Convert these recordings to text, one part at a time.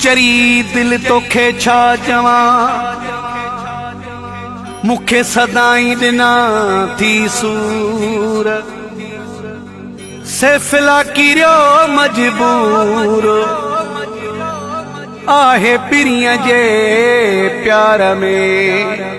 चरी दिल तोखे छा चवां, मुखे सदाई ॾिना थी सूर, सैफिला किरियो मजबूर आहे पिरीअ जे प्यार में।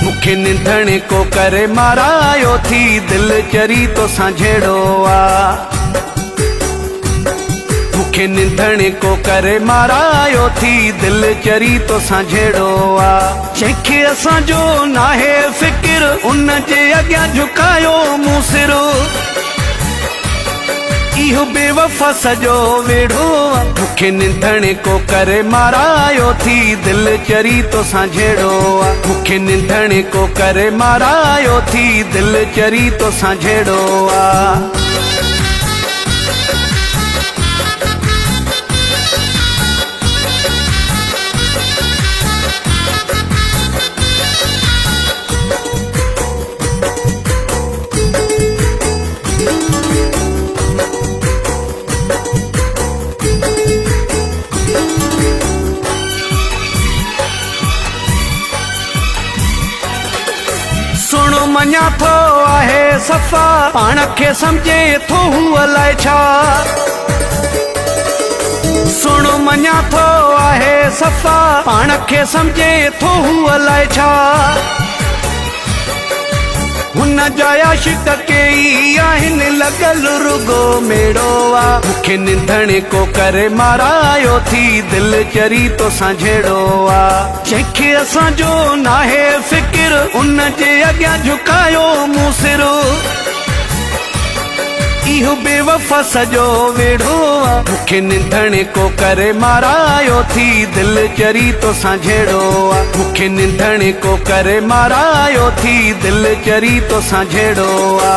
मुखे निंधणे को करे मारायो थी दिल चरी तो सांझेड़ो आ, मुखे निंधणे को करे मारायो थी दिल चरी तो सांझेड़ो आ। जंहिंखे असांजो नाहे फिक्र उन जे अॻियां झुकायो मूं सिरो, इहो बेवफा सजो वेढ़ो आ। मुखे निंधणे को करे मारायो थी दिल चरी तो सांझेड़ो आ, मुखे निंधणे को करे मारायो थी दिल चरी तो सांझेड़ो आ। सुनो मञा थो आहे सफ़ा, पाण खे सम्झे थो हू अलाए छा। सुनो मञा थो आहे सफ़ा, पाण खे सम्झे थो हू अलाए छा। हुन जा आशिक़ कई आहिनि लॻल रुगो मेड़ो आ। मुखे निंधणे को करे मारायो थी दिल चरी तो सांझेड़ो आ। जंहिंखे असांजो नाहे फिक्र उन जे अॻियां झुकायो मूं सिरो, इहो बेवफा सजो वेढ़ो आ। मुखे निंधणे को करे मारायो थी दिल चरी तो सांझेड़ो आ, मुखे निंधणे को करे मारायो थी दिल चरी तो सांझेड़ो आ।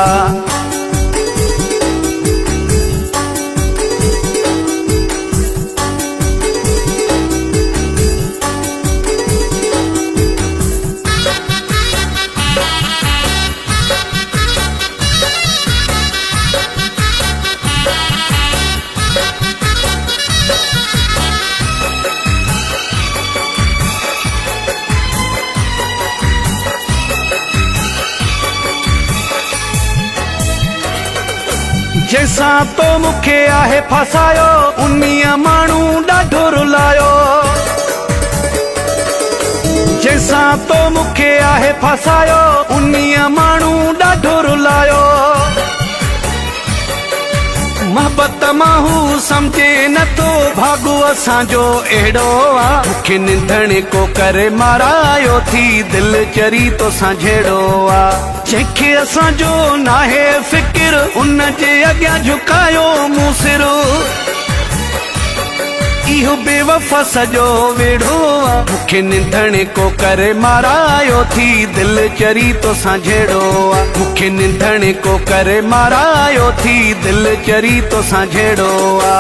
जैसां तो मुखे आहे फसायो उन्हीअ माण्हू ॾाढो रुलायो, जैसां तो मुखे आहे फसायो उन्हीअ माण्हू ॾाढो रुलायो। मोहब्बत मां हू सम्झे नथो भाॻो असांजो अहिड़ो आ। मुखे निंधणे को करे मारायो थी दिल चरी तो सांझेड़ो आ। जंहिंखे असांजो नाहे फिक्र उन जे अॻियां झुकायो मूं सिरो, इहो बेवफा सजो वेढ़ो आ। मुखे निंधणे को करे मारायो थी दिल चरी तो सांझेड़ो आ, मुखे निंधणे को करे मारायो थी दिल चरी तो सांझेड़ो आ।